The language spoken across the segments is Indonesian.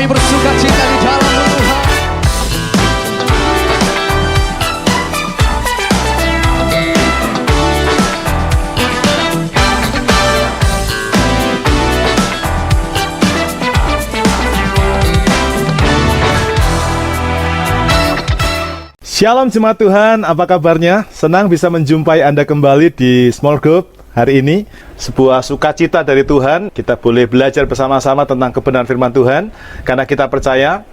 Mari bersuka cita di dalam Tuhan. Shalom jemaat Tuhan, apa kabarnya? Senang bisa menjumpai Anda kembali di Small Group hari ini. Sebuah sukacita dari Tuhan, kita boleh belajar bersama-sama tentang kebenaran firman Tuhan. Karena kita percaya,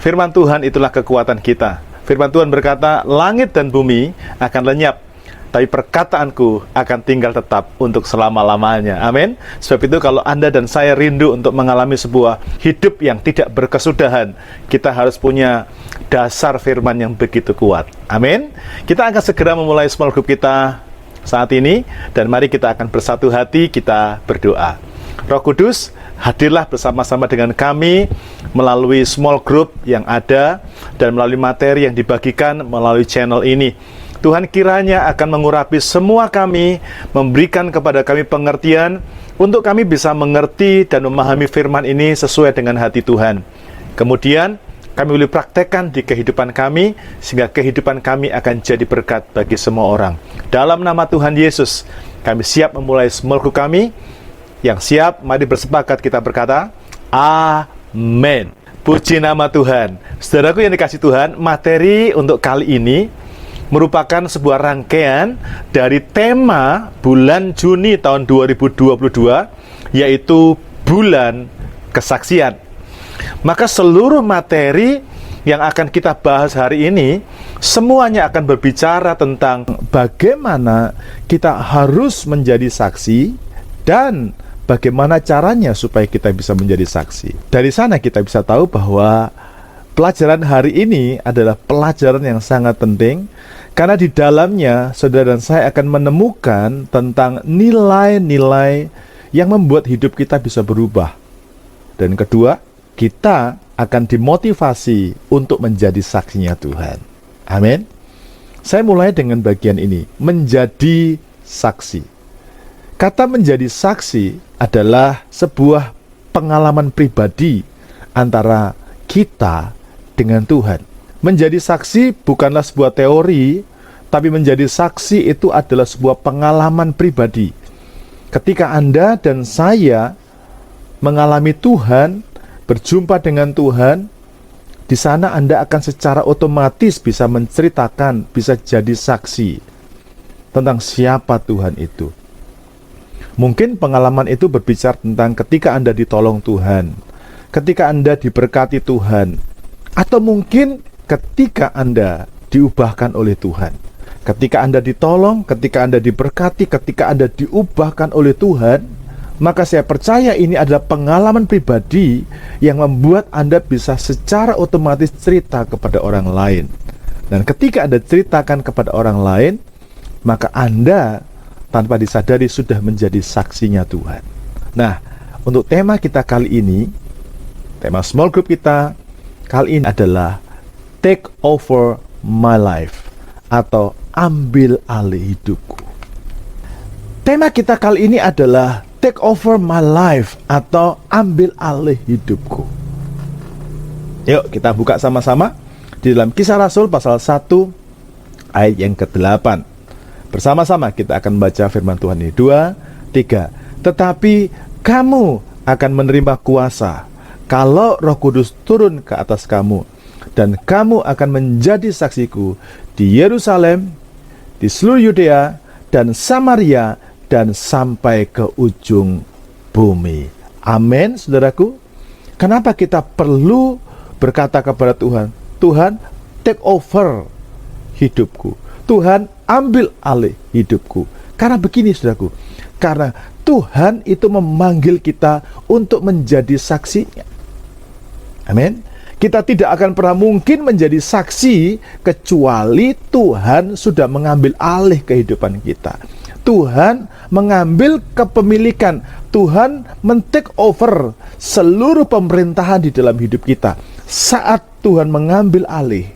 firman Tuhan itulah kekuatan kita. Firman Tuhan berkata, langit dan bumi akan lenyap, tapi perkataanku akan tinggal tetap untuk selama-lamanya. Amin. Sebab itu kalau Anda dan saya rindu untuk mengalami sebuah hidup yang tidak berkesudahan, kita harus punya dasar firman yang begitu kuat. Amin. Kita akan segera memulai small group kita saat ini, dan mari kita akan bersatu hati, kita berdoa. Roh Kudus, hadirlah bersama-sama dengan kami melalui small group yang ada dan melalui materi yang dibagikan melalui channel ini. Tuhan kiranya akan mengurapi semua kami, memberikan kepada kami pengertian untuk kami bisa mengerti dan memahami firman ini sesuai dengan hati Tuhan. Kemudian kami boleh praktekkan di kehidupan kami, sehingga kehidupan kami akan jadi berkat bagi semua orang. Dalam nama Tuhan Yesus, kami siap memulai small group kami. Yang siap, mari bersepakat kita berkata, Amin. Puji nama Tuhan. Saudaraku yang dikasih Tuhan, materi untuk kali ini merupakan sebuah rangkaian dari tema bulan Juni tahun 2022, yaitu bulan kesaksian. Maka seluruh materi yang akan kita bahas hari ini, semuanya akan berbicara tentang bagaimana kita harus menjadi saksi dan bagaimana caranya supaya kita bisa menjadi saksi. Dari sana kita bisa tahu bahwa pelajaran hari ini adalah pelajaran yang sangat penting, karena di dalamnya saudara dan saya akan menemukan tentang nilai-nilai yang membuat hidup kita bisa berubah. Dan kedua, kita akan dimotivasi untuk menjadi saksinya Tuhan. Amin. Saya mulai dengan bagian ini, menjadi saksi. Kata menjadi saksi adalah sebuah pengalaman pribadi antara kita dengan Tuhan. Menjadi saksi bukanlah sebuah teori, tapi menjadi saksi itu adalah sebuah pengalaman pribadi. Ketika Anda dan saya mengalami Tuhan, berjumpa dengan Tuhan, di sana Anda akan secara otomatis bisa menceritakan, bisa jadi saksi tentang siapa Tuhan itu. Mungkin pengalaman itu berbicara tentang ketika Anda ditolong Tuhan, ketika Anda diberkati Tuhan, atau mungkin ketika Anda diubahkan oleh Tuhan. Ketika Anda ditolong, ketika Anda diberkati, ketika Anda diubahkan oleh Tuhan, maka saya percaya ini adalah pengalaman pribadi yang membuat Anda bisa secara otomatis cerita kepada orang lain. Dan ketika Anda ceritakan kepada orang lain, maka Anda tanpa disadari sudah menjadi saksinya Tuhan. Nah, untuk tema kita kali ini, tema small group kita kali ini adalah Take over my life, atau ambil alih hidupku. Tema kita kali ini adalah Take over my life, atau ambil alih hidupku. Yuk kita buka sama-sama di dalam Kisah Rasul pasal 1 ayat yang ke-8. Bersama-sama kita akan baca firman Tuhan ini. 2, 3. Tetapi kamu akan menerima kuasa kalau Roh Kudus turun ke atas kamu, dan kamu akan menjadi saksiku di Yerusalem, di seluruh Yudea dan Samaria, dan sampai ke ujung bumi. Amin, saudaraku. Kenapa kita perlu berkata kepada Tuhan, Tuhan, take over hidupku, Tuhan, ambil alih hidupku? Karena begini, saudaraku, karena Tuhan itu memanggil kita untuk menjadi saksinya. Amin. Kita tidak akan pernah mungkin menjadi saksi kecuali Tuhan sudah mengambil alih kehidupan kita. Tuhan mengambil kepemilikan, Tuhan men-take over seluruh pemerintahan di dalam hidup kita. Saat Tuhan mengambil alih,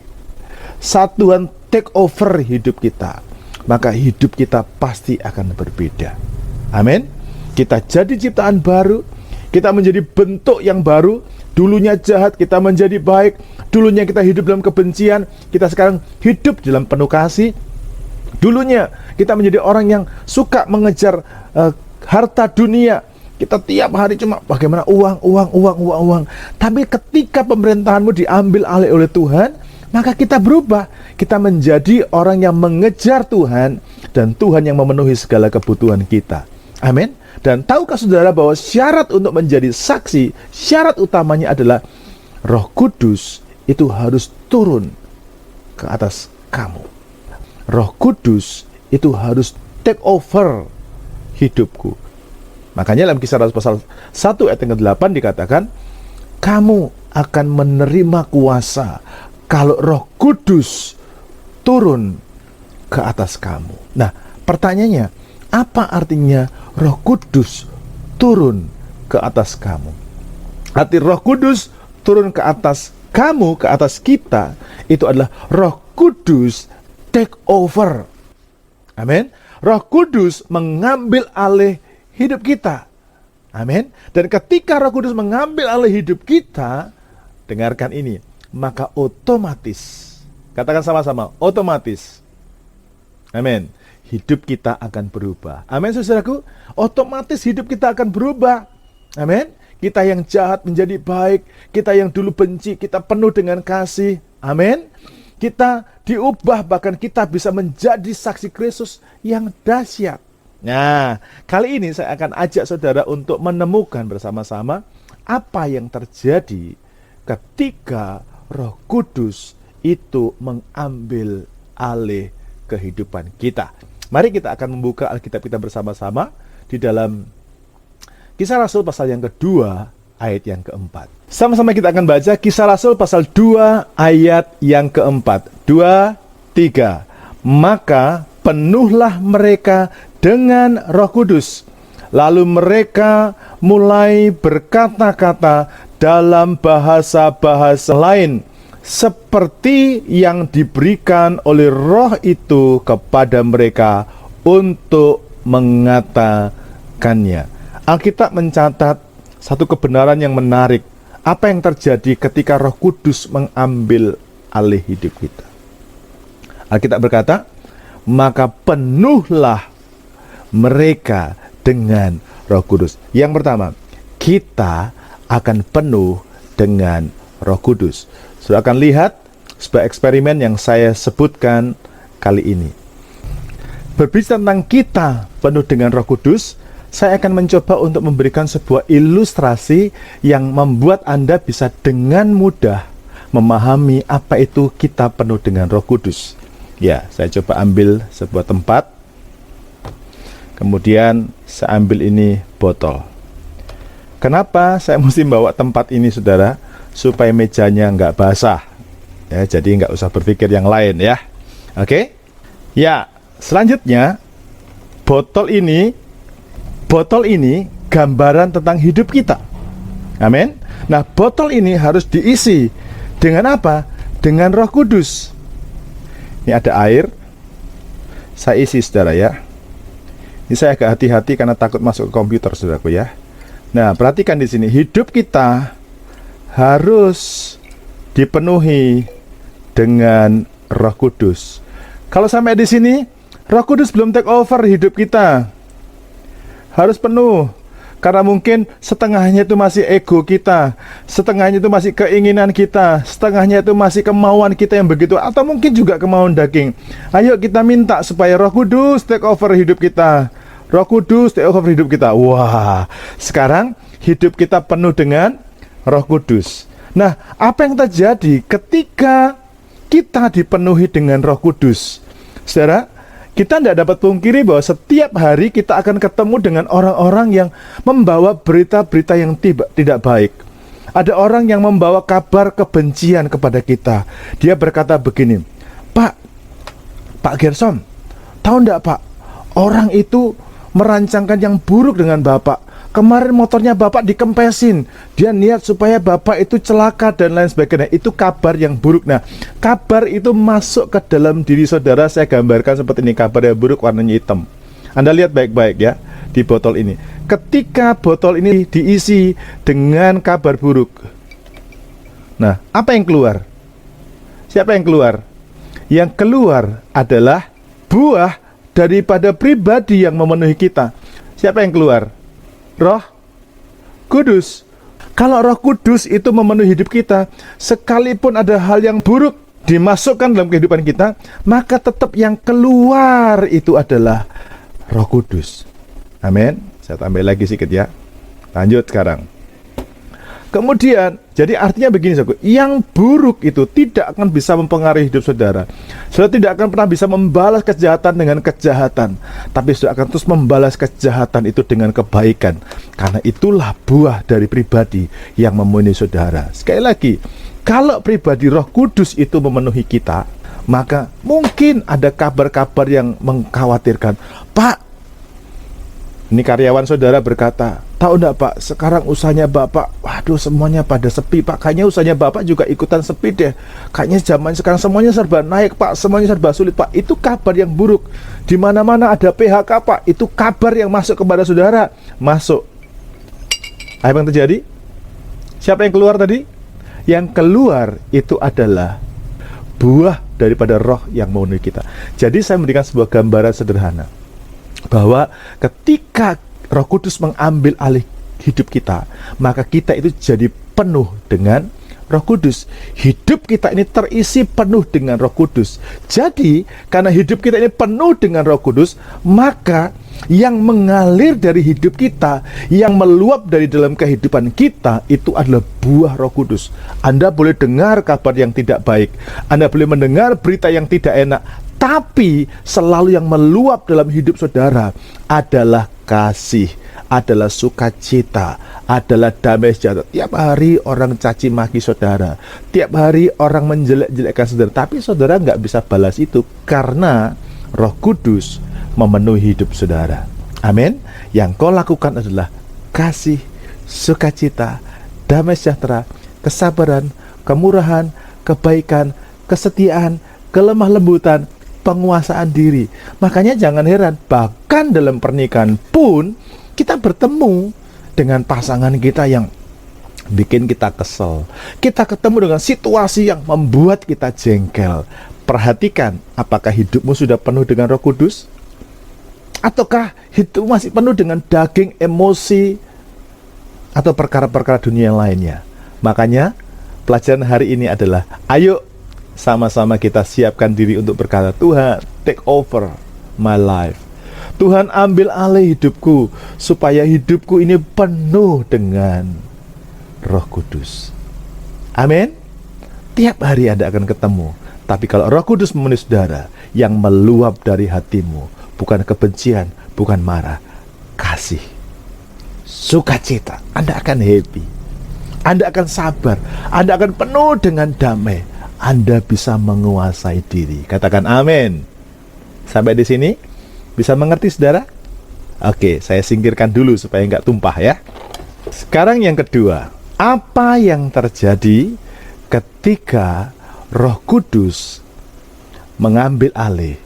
saat Tuhan take over hidup kita, maka hidup kita pasti akan berbeda. Amin. Kita jadi ciptaan baru, kita menjadi bentuk yang baru, Dulunya jahat, kita menjadi baik. Dulunya kita hidup dalam kebencian, kita sekarang hidup dalam penuh kasih. Dulunya kita menjadi orang yang suka mengejar harta dunia. Kita tiap hari cuma bagaimana uang. Tapi ketika pemerintahanmu diambil alih oleh Tuhan, maka kita berubah. Kita menjadi orang yang mengejar Tuhan, dan Tuhan yang memenuhi segala kebutuhan kita. Amin. Dan tahukah saudara bahwa syarat untuk menjadi saksi, syarat utamanya adalah Roh Kudus itu harus turun ke atas kamu. Roh Kudus itu harus take over hidupku. Makanya dalam Kisah Rasul pasal 1 ayat yang ke-8 dikatakan, kamu akan menerima kuasa kalau Roh Kudus turun ke atas kamu. Nah, pertanyaannya, apa artinya Roh Kudus turun ke atas kamu? Arti Roh Kudus turun ke atas kamu, ke atas kita, itu adalah Roh Kudus take over. Amin. Roh Kudus mengambil alih hidup kita. Amin. Dan ketika Roh Kudus mengambil alih hidup kita, dengarkan ini, maka otomatis, katakan sama-sama, otomatis, amin, hidup kita akan berubah. Amin, saudaraku. Otomatis hidup kita akan berubah. Amin. Kita yang jahat menjadi baik. Kita yang dulu benci, kita penuh dengan kasih. Amin. Kita diubah, bahkan kita bisa menjadi saksi Kristus yang dahsyat. Nah, kali ini saya akan ajak saudara untuk menemukan bersama-sama apa yang terjadi ketika Roh Kudus itu mengambil alih kehidupan kita. Mari kita akan membuka Alkitab kita bersama-sama di dalam Kisah Rasul pasal yang kedua ayat yang keempat. Sama-sama kita akan baca Kisah Rasul pasal 2 ayat yang keempat. 2, 3. Maka penuhlah mereka dengan Roh Kudus. Lalu mereka mulai berkata-kata dalam bahasa-bahasa lain, seperti yang diberikan oleh Roh itu kepada mereka untuk mengatakannya. Alkitab mencatat satu kebenaran yang menarik. Apa yang terjadi ketika Roh Kudus mengambil alih hidup kita? Alkitab berkata, maka penuhlah mereka dengan Roh Kudus. Yang pertama, kita akan penuh dengan Roh Kudus. Sudah akan lihat sebuah eksperimen yang saya sebutkan kali ini. Berbicara tentang kita penuh dengan Roh Kudus, saya akan mencoba untuk memberikan sebuah ilustrasi yang membuat Anda bisa dengan mudah memahami apa itu kita penuh dengan Roh Kudus. Ya, saya coba ambil sebuah tempat. Kemudian saya ambil ini botol. Kenapa saya mesti bawa tempat ini, saudara? Supaya mejanya nggak basah. Ya, jadi nggak usah berpikir yang lain ya. Oke? Ya, selanjutnya botol ini gambaran tentang hidup kita. Amin. Nah, botol ini harus diisi dengan apa? Dengan Roh Kudus. Ini ada air. Saya isi, saudara ya. Ini saya agak hati-hati karena takut masuk ke komputer, saudaraku ya. Nah, perhatikan di sini, hidup kita harus dipenuhi dengan Roh Kudus. Kalau sampai di sini, Roh Kudus belum take over hidup kita. Harus penuh. Karena mungkin setengahnya itu masih ego kita, setengahnya itu masih keinginan kita, setengahnya itu masih kemauan kita yang begitu, atau mungkin juga kemauan daging. Ayo kita minta supaya Roh Kudus take over hidup kita. Roh Kudus take over hidup kita. Wah, sekarang hidup kita penuh dengan Roh Kudus. Nah, apa yang terjadi ketika kita dipenuhi dengan Roh Kudus? Saudara, kita tidak dapat pungkiri bahwa setiap hari kita akan ketemu dengan orang-orang yang membawa berita-berita yang tidak baik. Ada orang yang membawa kabar kebencian kepada kita. Dia berkata begini, Pak Gersom, tahu enggak Pak, orang itu merancangkan yang buruk dengan Bapak. Kemarin motornya Bapak dikempesin. Dia niat supaya Bapak itu celaka dan lain sebagainya. Itu kabar yang buruk. Nah, kabar itu masuk ke dalam diri saudara. Saya gambarkan seperti ini. Kabar yang buruk warnanya hitam. Anda lihat baik-baik ya di botol ini. Ketika botol ini diisi dengan kabar buruk, Nah, apa yang keluar? Siapa yang keluar? Yang keluar adalah buah daripada pribadi yang memenuhi kita. Siapa yang keluar? Roh Kudus. Kalau Roh Kudus itu memenuhi hidup kita, sekalipun ada hal yang buruk dimasukkan dalam kehidupan kita, maka tetap yang keluar itu adalah Roh Kudus. Amin. Saya tambah lagi sedikit ya. Lanjut sekarang. Kemudian, jadi artinya begini, saudara, yang buruk itu tidak akan bisa mempengaruhi hidup saudara. Saudara tidak akan pernah bisa membalas kejahatan dengan kejahatan, tapi saudara akan terus membalas kejahatan itu dengan kebaikan. Karena itulah buah dari pribadi yang memenuhi saudara. Sekali lagi, kalau pribadi Roh Kudus itu memenuhi kita, maka mungkin ada kabar-kabar yang mengkhawatirkan. Pak, ini karyawan saudara berkata, tahu enggak Pak, sekarang usahanya Bapak, waduh semuanya pada sepi Pak. Kayaknya usahanya Bapak juga ikutan sepi deh. Kayaknya zaman sekarang semuanya serba naik Pak, semuanya serba sulit Pak. Itu kabar yang buruk. Di mana-mana ada PHK Pak, itu kabar yang masuk kepada saudara. Masuk. Apa yang terjadi? Siapa yang keluar tadi? Yang keluar itu adalah buah daripada roh yang memenuhi kita. Jadi saya memberikan sebuah gambaran sederhana bahwa ketika Roh Kudus mengambil alih hidup kita, maka kita itu jadi penuh dengan Roh Kudus. Hidup kita ini terisi penuh dengan Roh Kudus. Jadi, karena hidup kita ini penuh dengan Roh Kudus, maka yang mengalir dari hidup kita, yang meluap dari dalam kehidupan kita, itu adalah buah Roh Kudus. Anda boleh dengar kabar yang tidak baik, Anda boleh mendengar berita yang tidak enak, tapi selalu yang meluap dalam hidup saudara adalah kasih, adalah sukacita, adalah damai sejahtera. Tiap hari orang caci maki saudara, tiap hari orang menjelek-jelekkan saudara, tapi saudara nggak bisa balas itu karena Roh Kudus memenuhi hidup saudara. Amin. Yang kau lakukan adalah kasih, sukacita, damai sejahtera, kesabaran, kemurahan, kebaikan, kesetiaan, kelemah lembutan, penguasaan diri. Makanya jangan heran, bahkan dalam pernikahan pun kita bertemu dengan pasangan kita yang bikin kita kesel. Kita ketemu dengan situasi yang membuat kita jengkel. Perhatikan, apakah hidupmu sudah penuh dengan Roh Kudus? Ataukah hidupmu masih penuh dengan daging, emosi, atau perkara-perkara dunia yang lainnya? Makanya pelajaran hari ini adalah, ayo sama-sama kita siapkan diri untuk berkata, Tuhan, take over my life. Tuhan, ambil alih hidupku, supaya hidupku ini penuh dengan Roh Kudus. Amin. Tiap hari Anda akan ketemu. Tapi kalau Roh Kudus memenuhi saudara, yang meluap dari hatimu bukan kebencian, bukan marah, kasih, sukacita. Anda akan happy, Anda akan sabar, Anda akan penuh dengan damai. Anda bisa menguasai diri. Katakan amin. Sampai di sini bisa mengerti saudara? Oke, saya singkirkan dulu supaya nggak tumpah ya. Sekarang yang kedua, apa yang terjadi ketika Roh Kudus mengambil alih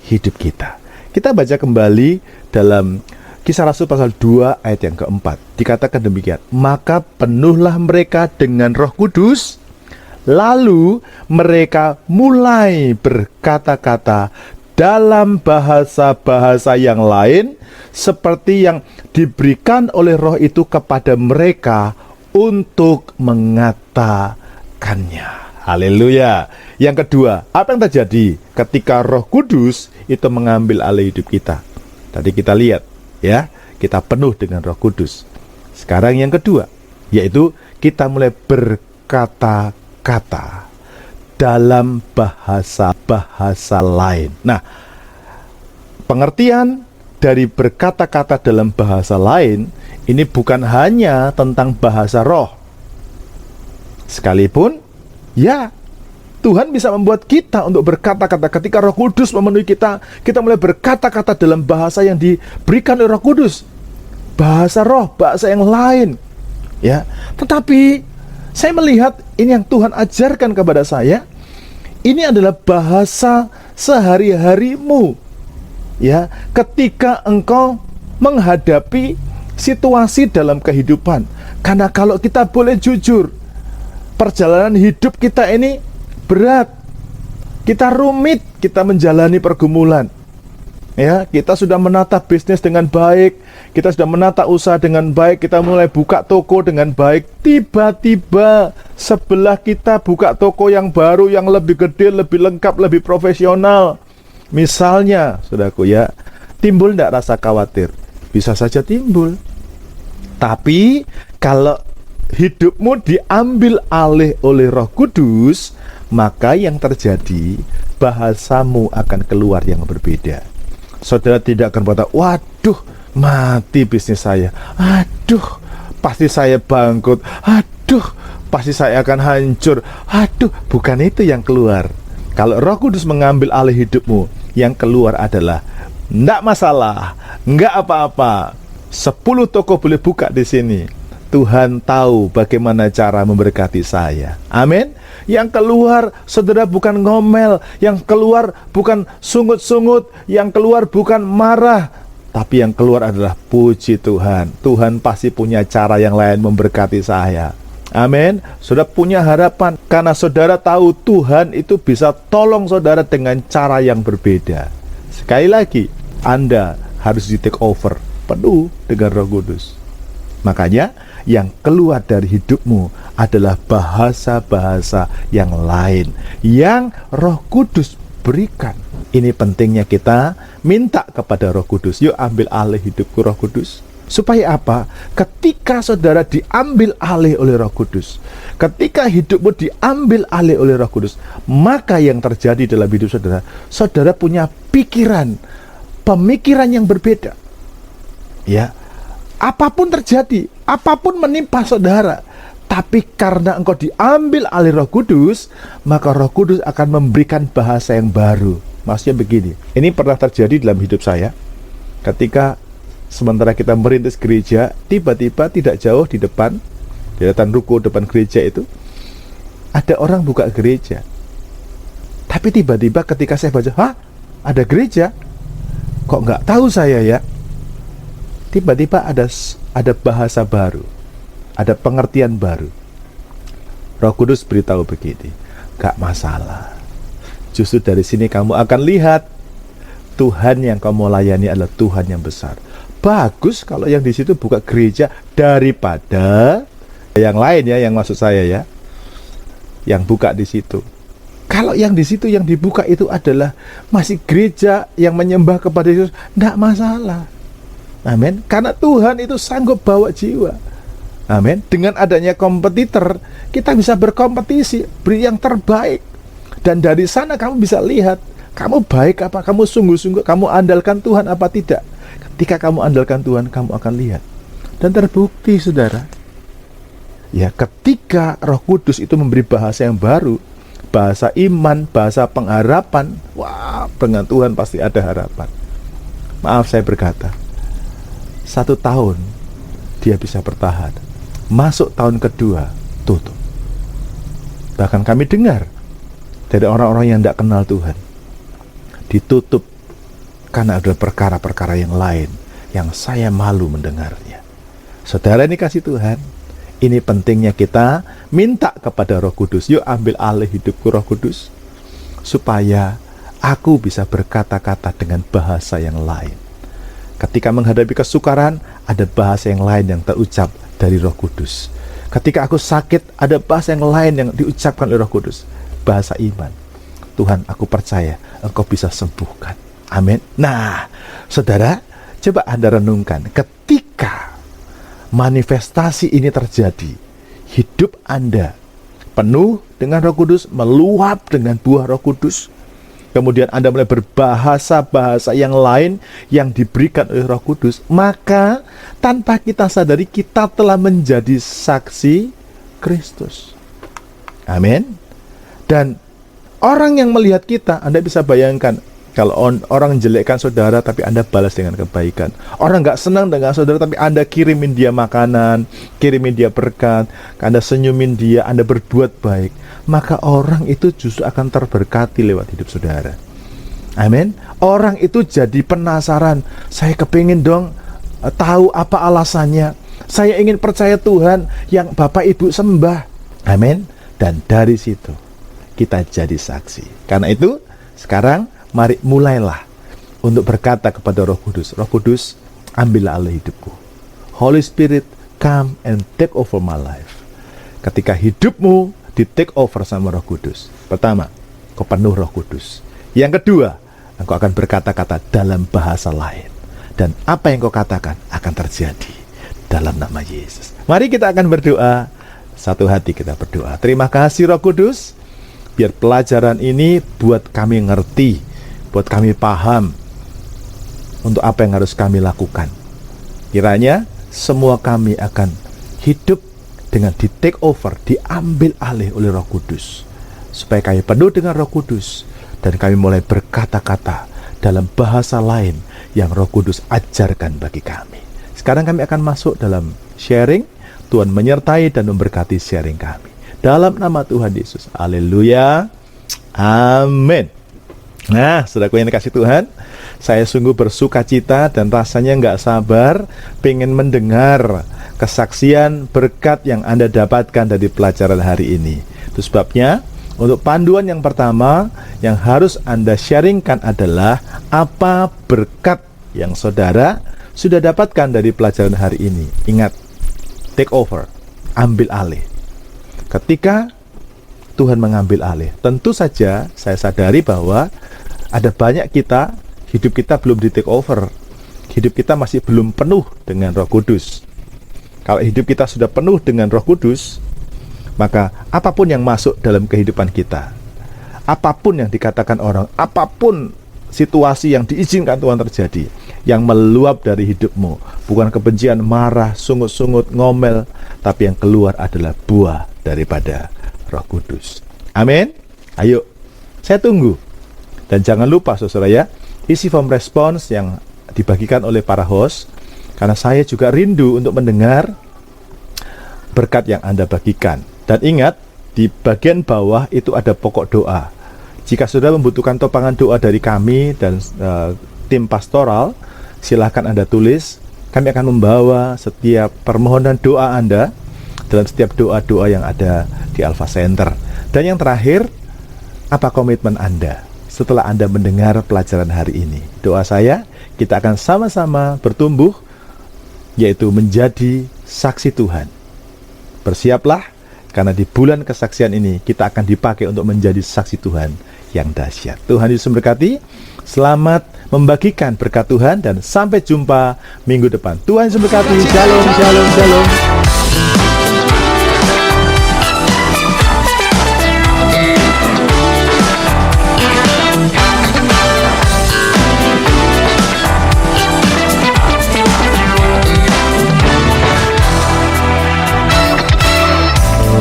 hidup kita? Kita baca kembali dalam Kisah Rasul pasal 2 ayat yang keempat. Dikatakan demikian, maka penuhlah mereka dengan Roh Kudus, lalu mereka mulai berkata-kata dalam bahasa-bahasa yang lain, seperti yang diberikan oleh Roh itu kepada mereka untuk mengatakannya. Haleluya. Yang kedua, apa yang terjadi ketika Roh Kudus itu mengambil alih hidup kita? Tadi kita lihat ya, kita penuh dengan Roh Kudus. Sekarang yang kedua, yaitu kita mulai berkata-kata dalam bahasa-bahasa lain. Nah, pengertian dari berkata-kata dalam bahasa lain ini bukan hanya tentang bahasa roh. Sekalipun ya, Tuhan bisa membuat kita untuk berkata-kata. Ketika Roh Kudus memenuhi kita, kita mulai berkata-kata dalam bahasa yang diberikan oleh Roh Kudus, bahasa roh, bahasa yang lain ya. Tetapi saya melihat ini yang Tuhan ajarkan kepada saya, ini adalah bahasa sehari-harimu ya, ketika engkau menghadapi situasi dalam kehidupan. Karena kalau kita boleh jujur, perjalanan hidup kita ini berat, kita rumit, kita menjalani pergumulan. Ya, kita sudah menata bisnis dengan baik, kita sudah menata usaha dengan baik, kita mulai buka toko dengan baik. Tiba-tiba sebelah kita buka toko yang baru, yang lebih gede, lebih lengkap, lebih profesional. Misalnya, saudaraku ya, timbul tidak rasa khawatir? Bisa saja timbul. Tapi kalau hidupmu diambil alih oleh Roh Kudus, maka yang terjadi, bahasamu akan keluar yang berbeda. Saudara tidak akan berkata, waduh, mati bisnis saya, aduh, pasti saya bangkrut, aduh, pasti saya akan hancur, aduh. Bukan itu yang keluar. Kalau Roh Kudus mengambil alih hidupmu, yang keluar adalah, enggak masalah, enggak apa-apa, 10 toko boleh buka di sini. Tuhan tahu bagaimana cara memberkati saya. Amin. Yang keluar, saudara, bukan ngomel. Yang keluar bukan sungut-sungut. Yang keluar bukan marah. Tapi yang keluar adalah puji Tuhan. Tuhan pasti punya cara yang lain memberkati saya. Amin. Saudara punya harapan karena saudara tahu Tuhan itu bisa tolong saudara dengan cara yang berbeda. Sekali lagi, Anda harus di take over penuh dengan Roh Kudus. Makanya yang keluar dari hidupmu adalah bahasa-bahasa yang lain yang Roh Kudus berikan. Ini pentingnya kita minta kepada Roh Kudus. Yuk ambil alih hidupku Roh Kudus. Supaya apa? Ketika saudara diambil alih oleh Roh Kudus, ketika hidupmu diambil alih oleh Roh Kudus, maka yang terjadi dalam hidup saudara, saudara punya pikiran, pemikiran yang berbeda. Ya, apapun terjadi, apapun menimpa saudara, tapi karena engkau diambil alih Roh Kudus, maka Roh Kudus akan memberikan bahasa yang baru. Maksudnya begini, ini pernah terjadi dalam hidup saya. Ketika sementara kita merintis gereja, tiba-tiba tidak jauh di depan ruko depan gereja itu, ada orang buka gereja. Tapi tiba-tiba ketika saya baca, hah? Ada gereja? Kok nggak tahu saya ya? Tiba-tiba ada bahasa baru, ada pengertian baru. Roh Kudus beritahu begini, gak masalah. Justru dari sini kamu akan lihat Tuhan yang kamu layani adalah Tuhan yang besar. Bagus kalau yang di situ buka gereja daripada yang lain ya, yang maksud saya ya, yang buka di situ. Kalau yang di situ yang dibuka itu adalah masih gereja yang menyembah kepada Yesus, gak masalah. Amin. Karena Tuhan itu sanggup bawa jiwa. Amin. Dengan adanya kompetitor, kita bisa berkompetisi, beri yang terbaik. Dan dari sana kamu bisa lihat, kamu baik apa, kamu sungguh-sungguh, kamu andalkan Tuhan apa tidak. Ketika kamu andalkan Tuhan, kamu akan lihat. Dan terbukti, saudara. Ya, ketika Roh Kudus itu memberi bahasa yang baru, bahasa iman, bahasa pengharapan, wah, dengan Tuhan pasti ada harapan. Maaf saya berkata, 1 tahun dia bisa bertahan, masuk tahun kedua tutup. Bahkan kami dengar dari orang-orang yang tidak kenal Tuhan, ditutup karena ada perkara-perkara yang lain yang saya malu mendengarnya. Saudara ini kasih Tuhan, ini pentingnya kita minta kepada Roh Kudus. Yuk ambil alih hidupku Roh Kudus, supaya aku bisa berkata-kata dengan bahasa yang lain. Ketika menghadapi kesukaran, ada bahasa yang lain yang terucap dari Roh Kudus. Ketika aku sakit, ada bahasa yang lain yang diucapkan oleh Roh Kudus. Bahasa iman. Tuhan, aku percaya Engkau bisa sembuhkan. Amin. Nah, saudara, coba Anda renungkan. Ketika manifestasi ini terjadi, hidup Anda penuh dengan Roh Kudus, meluap dengan buah Roh Kudus. Kemudian Anda mulai berbahasa-bahasa yang lain yang diberikan oleh Roh Kudus, maka tanpa kita sadari kita telah menjadi saksi Kristus. Amin. Dan orang yang melihat kita, Anda bisa bayangkan kalau orang jelekkan saudara tapi Anda balas dengan kebaikan. Orang gak senang dengan saudara tapi Anda kirimin dia makanan, kirimin dia berkat, Anda senyumin dia, Anda berbuat baik, maka orang itu justru akan terberkati lewat hidup saudara. Amin. Orang itu jadi penasaran, saya kepingin dong tahu apa alasannya, saya ingin percaya Tuhan yang Bapak Ibu sembah. Amin. Dan dari situ kita jadi saksi. Karena itu sekarang mari mulailah untuk berkata kepada Roh Kudus, Roh Kudus, ambillah alih hidupku. Holy Spirit, come and take over my life. Ketika hidupmu di take over sama Roh Kudus, pertama, kau penuh Roh Kudus. Yang kedua, engkau akan berkata-kata dalam bahasa lain. Dan apa yang kau katakan akan terjadi dalam nama Yesus. Mari kita akan berdoa. Satu hati kita berdoa. Terima kasih Roh Kudus. Biar pelajaran ini buat kami ngerti, buat kami paham untuk apa yang harus kami lakukan. Kiranya semua kami akan hidup dengan di take over, diambil alih oleh Roh Kudus. Supaya kami penuh dengan Roh Kudus. Dan kami mulai berkata-kata dalam bahasa lain yang Roh Kudus ajarkan bagi kami. Sekarang kami akan masuk dalam sharing. Tuhan menyertai dan memberkati sharing kami. Dalam nama Tuhan Yesus. Haleluya. Amin. Nah, saudaraku yang dikasih Tuhan, saya sungguh bersuka cita dan rasanya nggak sabar pengen mendengar kesaksian berkat yang Anda dapatkan dari pelajaran hari ini. Itu sebabnya untuk panduan yang pertama yang harus Anda sharingkan adalah apa berkat yang saudara sudah dapatkan dari pelajaran hari ini. Ingat, take over, ambil alih. Ketika Tuhan mengambil alih, tentu saja saya sadari bahwa ada banyak kita, hidup kita belum di take over. Hidup kita masih belum penuh dengan Roh Kudus. Kalau hidup kita sudah penuh dengan Roh Kudus, maka apapun yang masuk dalam kehidupan kita, apapun yang dikatakan orang, apapun situasi yang diizinkan Tuhan terjadi, yang meluap dari hidupmu, bukan kebencian, marah, sungut-sungut, ngomel, tapi yang keluar adalah buah daripada Roh Kudus. Amin. Ayo, saya tunggu. Dan jangan lupa saudara ya, isi form respons yang dibagikan oleh para host, karena saya juga rindu untuk mendengar berkat yang Anda bagikan. Dan ingat, di bagian bawah itu ada pokok doa. Jika saudara membutuhkan topangan doa dari kami dan tim pastoral, silakan Anda tulis. Kami akan membawa setiap permohonan doa Anda dalam setiap doa-doa yang ada di Alpha Center. Dan yang terakhir, apa komitmen Anda setelah Anda mendengar pelajaran hari ini? Doa saya, kita akan sama-sama bertumbuh, yaitu menjadi saksi Tuhan. Bersiaplah, karena di bulan kesaksian ini kita akan dipakai untuk menjadi saksi Tuhan yang dahsyat. Tuhan Yesus memberkati. Selamat membagikan berkat Tuhan dan sampai jumpa minggu depan. Tuhan Yesus memberkati. Shalom, shalom, shalom.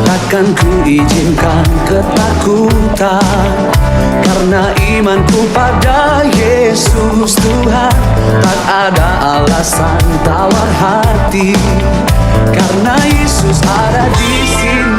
Takkan ku izinkan ketakutan, karena imanku pada Yesus Tuhan. Tak ada alasan tawar hati, karena Yesus ada di sini.